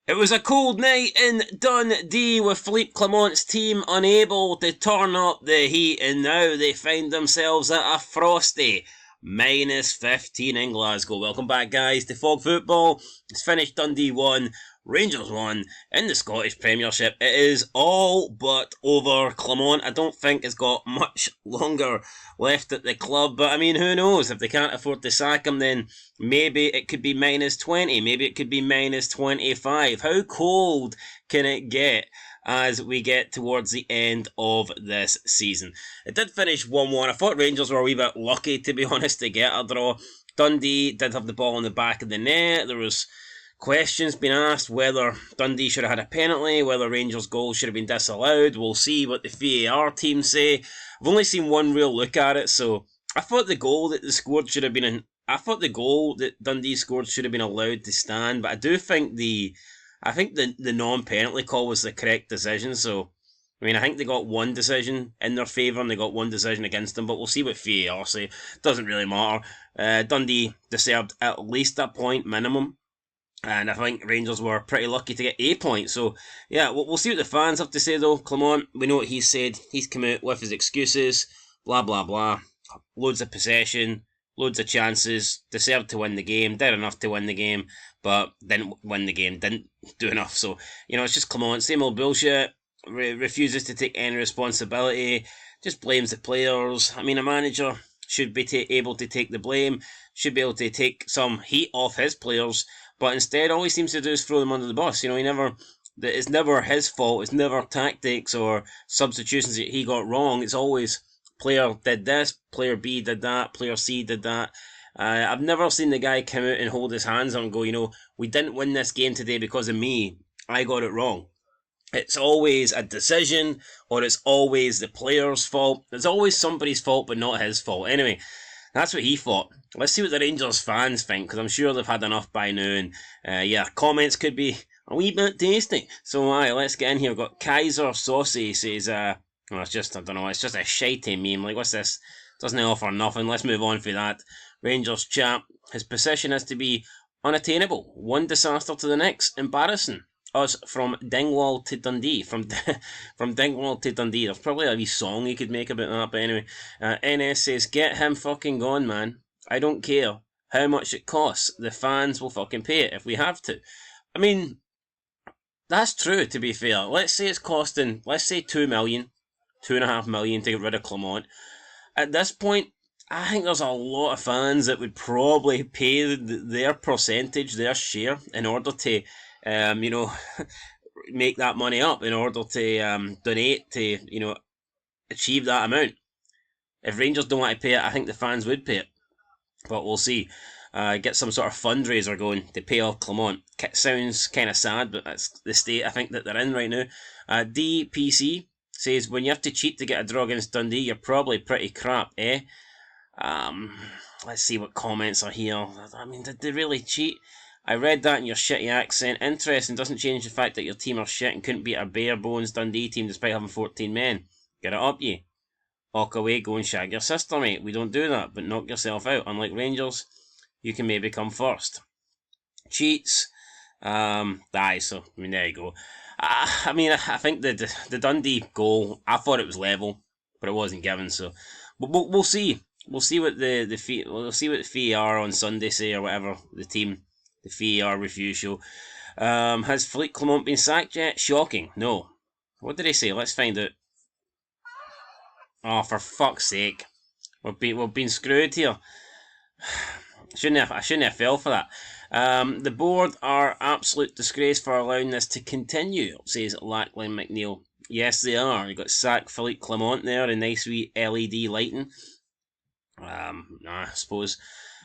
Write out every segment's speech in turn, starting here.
It was a cold night in Dundee with Philippe Clement's team unable to turn up the heat, and now they find themselves at a frosty -15 in Glasgow. Welcome back, guys, to Fog Football. It's finished. Dundee 1, Rangers 1 in the Scottish Premiership. It is all but over. Clement, I don't think, has got much longer left at the club, but I mean, who knows? If they can't afford to sack him, then maybe it could be -20, maybe it could be -25. How cold can it get as we get towards the end of this season? It did finish 1-1. I thought Rangers were a wee bit lucky, to be honest, to get a draw. Dundee did have the ball in the back of the net. There was questions being asked whether Dundee should have had a penalty, whether Rangers' goal should have been disallowed. We'll see what the VAR team say. I've only seen one real look at it, so I thought the goal that they scored should have been I thought the goal that Dundee scored should have been allowed to stand, but I do think the non-penalty call was the correct decision. So, I mean, I think they got one decision in their favour and they got one decision against them, but we'll see what VAR say. Doesn't really matter. Dundee deserved at least a point minimum, and I think Rangers were pretty lucky to get a point. So, yeah, we'll see what the fans have to say, though. Clement, we know what he said. He's come out with his excuses, blah, blah, blah. Loads of possession, loads of chances, deserved to win the game, did enough to win the game, but didn't win the game, didn't do enough. So, it's just Clement, same old bullshit, refuses to take any responsibility, just blames the players. I mean, a manager should be able to take the blame, should be able to take some heat off his players, but instead all he seems to do is throw them under the bus. It's never his fault, it's never tactics or substitutions that he got wrong, it's always player did this, player B did that, player C did that. I've never seen the guy come out and hold his hands up and go, we didn't win this game today because of me. I got it wrong. It's always a decision, or it's always the player's fault. It's always somebody's fault, but not his fault. Anyway, that's what he thought. Let's see what the Rangers fans think, because I'm sure they've had enough by now. And comments could be a wee bit tasty. So, let's get in here. We've got Kaiser Saucy says, it's just, I don't know, it's just a shitey meme. Like, what's this? Doesn't offer nothing. Let's move on for that. Rangers chap, his position has to be unattainable. One disaster to the next. Embarrassing. Us from Dingwall to Dundee. From Dingwall to Dundee. There's probably a wee song you could make about that, but anyway. NS says, get him fucking gone, man. I don't care how much it costs. The fans will fucking pay it if we have to. I mean, that's true, to be fair. Let's say it's costing, let's say 2 million. 2.5 million to get rid of Clement. At this point, I think there's a lot of fans that would probably pay their percentage, their share, in order to, make that money up, in order to donate to, achieve that amount. If Rangers don't want to pay it, I think the fans would pay it. But we'll see. Get some sort of fundraiser going to pay off Clement. Sounds kind of sad, but that's the state I think that they're in right now. DPC says, when you have to cheat to get a draw against Dundee, you're probably pretty crap, eh? Let's see what comments are here. I mean, did they really cheat? I read that in your shitty accent. Interesting, doesn't change the fact that your team are shit and couldn't beat a bare bones Dundee team despite having 14 men. Get it up, ye. Walk away, go and shag your sister, mate. We don't do that, but knock yourself out. Unlike Rangers, you can maybe come first. Cheats. So, I mean, there you go. I think the Dundee goal, I thought it was level, but it wasn't given. So, but we'll see. We'll see what we'll see what the VAR on Sunday say, or whatever the VAR review show. Has Philippe Clement been sacked yet? Shocking. No. What did he say? Let's find out. Oh, for fuck's sake! We've been screwed here. I shouldn't have fell for that. The board are absolute disgrace for allowing this to continue, says Lachlan McNeil. Yes, they are. You've got sack Philippe Clement there in nice wee LED lighting. I suppose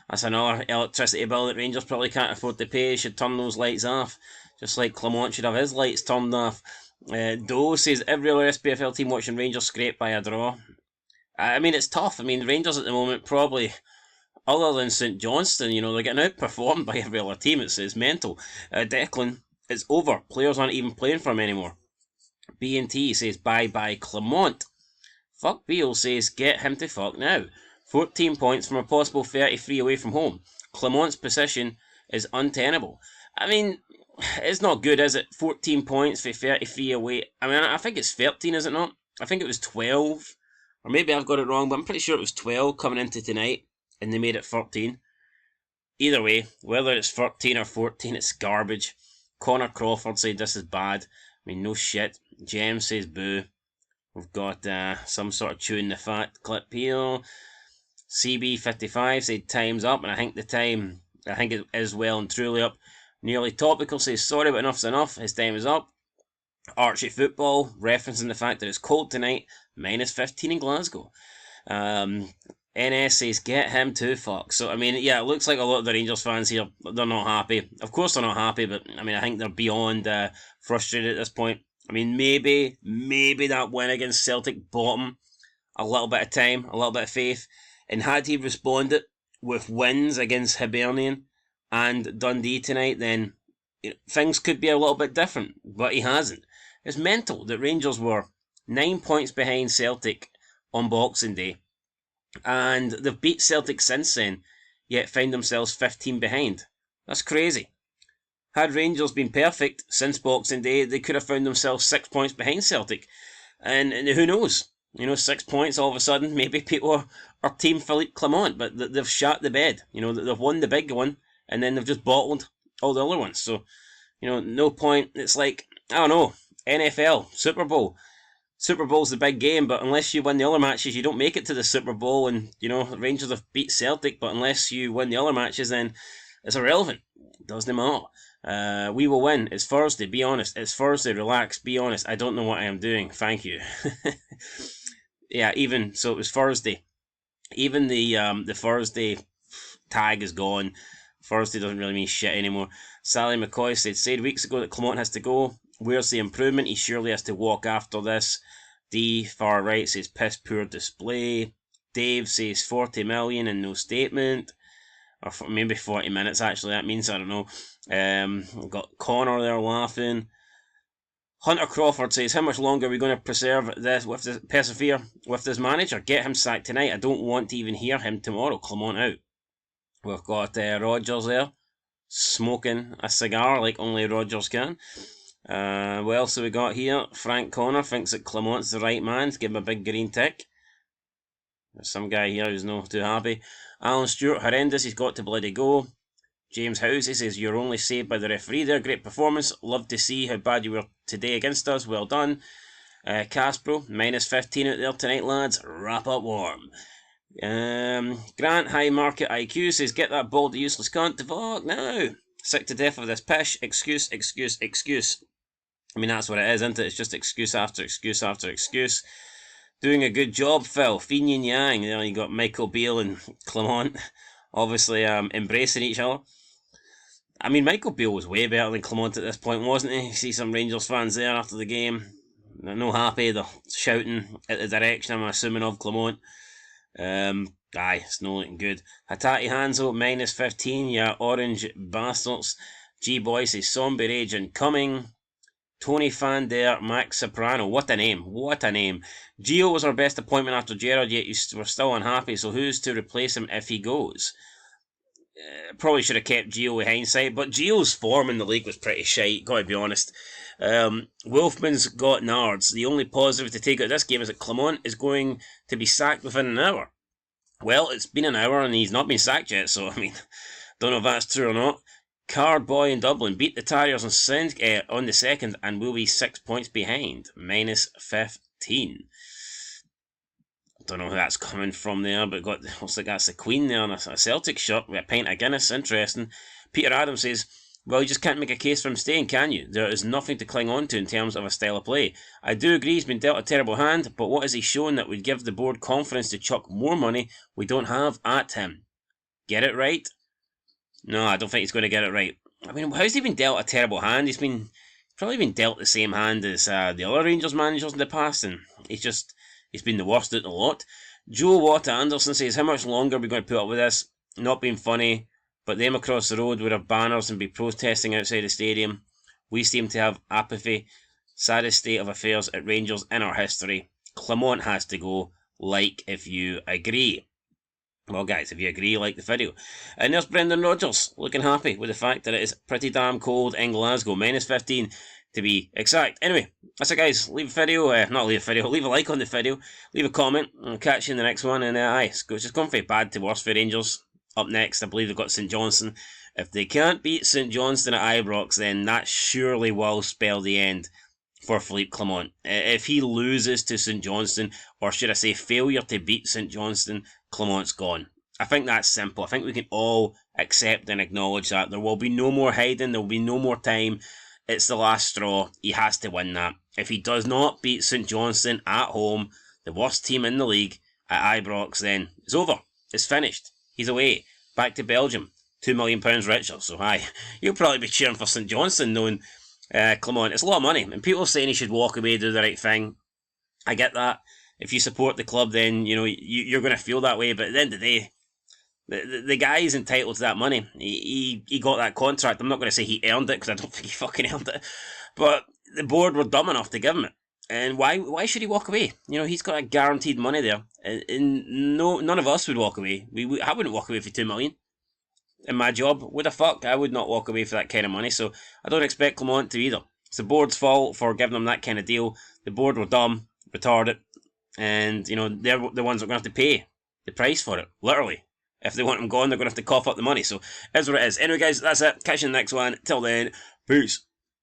that's another electricity bill that Rangers probably can't afford to pay. Should turn those lights off, just like Clement should have his lights turned off. Doe says, every other SPFL team watching Rangers scraped by a draw. I mean, it's tough. I mean, Rangers at the moment, probably, other than St Johnstone, they're getting outperformed by every other team. It's mental. Declan, it's over. Players aren't even playing for him anymore. B&T says, bye-bye Clement. Fuck Beale says, get him to fuck now. 14 points from a possible 33 away from home. Clement's position is untenable. I mean, It's not good, is it? 14 points for 33 away. I mean, I think it's 13, is it not? I think it was 12. Or maybe I've got it wrong, but I'm pretty sure it was 12 coming into tonight, and they made it 13. Either way, whether it's 13 or 14, it's garbage. Connor Crawford said this is bad. I mean, no shit. James says boo. We've got some sort of chewing the fat clip here. CB55 said time's up, and I think it is well and truly up. Nearly Topical says sorry, but enough's enough. His time is up. Archie Football, referencing the fact that it's cold tonight, minus 15 in Glasgow. NS says get him too, fuck. So, I mean, yeah, it looks like a lot of the Rangers fans here, they're not happy. Of course they're not happy, but, I mean, I think they're beyond frustrated at this point. I mean, maybe that win against Celtic bought him a little bit of time, a little bit of faith, and had he responded with wins against Hibernian and Dundee tonight, then things could be a little bit different, but he hasn't. It's mental that Rangers were 9 points behind Celtic on Boxing Day, and they've beat Celtic since then, yet find themselves 15 behind. That's crazy. Had Rangers been perfect since Boxing Day, they could have found themselves 6 points behind Celtic. And who knows? 6 points all of a sudden, maybe people are Team Philippe Clement, but they've shot the bed. They've won the big one, and then they've just bottled all the other ones. So, no point. It's like, I don't know, NFL, Super Bowl. Super Bowl's the big game, but unless you win the other matches, you don't make it to the Super Bowl. And, Rangers have beat Celtic, but unless you win the other matches, then it's irrelevant. It doesn't matter. We will win. It's Thursday, be honest. It's Thursday, relax, be honest. I don't know what I am doing. Thank you. Yeah, so it was Thursday. Even the Thursday tag is gone. Thursday doesn't really mean shit anymore. Sally McCoy said weeks ago that Clement has to go. Where's the improvement? He surely has to walk after this. D, far right, says piss poor display. Dave says 40 million and no statement. Or maybe 40 minutes, actually, that means, I don't know. We've got Connor there laughing. Hunter Crawford says, how much longer are we going to persevere with this manager? Get him sacked tonight. I don't want to even hear him tomorrow. Clement out. We've got Rogers there, smoking a cigar like only Rogers can. What else have we got here? Frank Connor thinks that Clement's the right man to give him a big green tick. There's some guy here who's not too happy. Alan Stewart, horrendous, he's got to bloody go. James Housey says, you're only saved by the referee there. Great performance. Love to see how bad you were today against us. Well done. Caspro, minus 15 out there tonight, lads. Wrap up warm. Grant, high market IQ, says, get that baldy useless cunt to fuck now. Sick to death of this pish. Excuse. I mean, that's what it is, isn't it? It's just excuse after excuse after excuse. Doing a good job, Phil. Fin Yin Yang. There you got Michael Beale and Clement, obviously embracing each other. I mean, Michael Beale was way better than Clement at this point, wasn't he? You see some Rangers fans there after the game. They're no happy. They're shouting at the direction, I'm assuming, of Clement. It's not looking good. Hatati Hanzo, minus 15. Yeah, orange bastards. G-Boy says, zombie rage incoming. Tony Fan there, Max Soprano. What a name. Gio was our best appointment after Gerrard, yet we're still unhappy, so who's to replace him if he goes? Probably should have kept Gio with hindsight, but Gio's form in the league was pretty shite, gotta be honest. Wolfman's got nards. The only positive to take out of this game is that Clement is going to be sacked within an hour. Well, it's been an hour and he's not been sacked yet, so I mean, don't know if that's true or not. Card Boy in Dublin beat the Terriers on the second and will be 6 points behind, minus 15. Don't know who that's coming from there, but looks like that's the Queen there on a Celtic shirt with a pint of Guinness. Interesting. Peter Adams says, well, you just can't make a case for him staying, can you? There is nothing to cling on to in terms of a style of play. I do agree he's been dealt a terrible hand, but what has he shown that would give the board confidence to chuck more money we don't have at him? Get it right? No, I don't think he's going to get it right. I mean, how's he been dealt a terrible hand? He's probably been dealt the same hand as the other Rangers managers in the past, and he's been the worst out of the lot. Joe Watt Anderson says, how much longer are we going to put up with this? Not being funny, but them across the road would have banners and be protesting outside the stadium. We seem to have apathy. Saddest state of affairs at Rangers in our history. Clement has to go, like if you agree. Well, guys, if you agree, like the video. And there's Brendan Rodgers, looking happy with the fact that it is pretty damn cold in Glasgow. -15 to be exact. Anyway, that's it, guys. Leave a video, not leave a video, leave a like on the video, leave a comment, and I'll catch you in the next one. And aye, it's just going from bad to worse for Rangers. Up next, I believe they've got St Johnstone. If they can't beat St Johnstone at Ibrox, then that surely will spell the end for Philippe Clement. If he loses to St Johnstone, or should I say failure to beat St Johnstone, Clement's gone. I think that's simple. I think we can all accept and acknowledge that. There will be no more hiding, there will be no more time. It's the last straw. He has to win that. If he does not beat St Johnstone at home, the worst team in the league, at Ibrox, then it's over. It's finished. He's away. Back to Belgium. £2 million richer. So aye, you'll probably be cheering for St Johnstone knowing Clement. It's a lot of money. And people saying he should walk away, do the right thing. I get that. If you support the club, then you're going to feel that way. But at the end of the day, the guy is entitled to that money. He got that contract. I'm not going to say he earned it, because I don't think he fucking earned it. But the board were dumb enough to give him it. And why should he walk away? He's got a guaranteed money there. And none of us would walk away. I wouldn't walk away for $2 million. In my job, what the fuck? I would not walk away for that kind of money. So I don't expect Clement to either. It's the board's fault for giving him that kind of deal. The board were dumb, retarded. And, they're the ones that are going to have to pay the price for it. Literally. If they want him gone, they're going to have to cough up the money. So, it is what it is. Anyway, guys, that's it. Catch you in the next one. Till then, peace.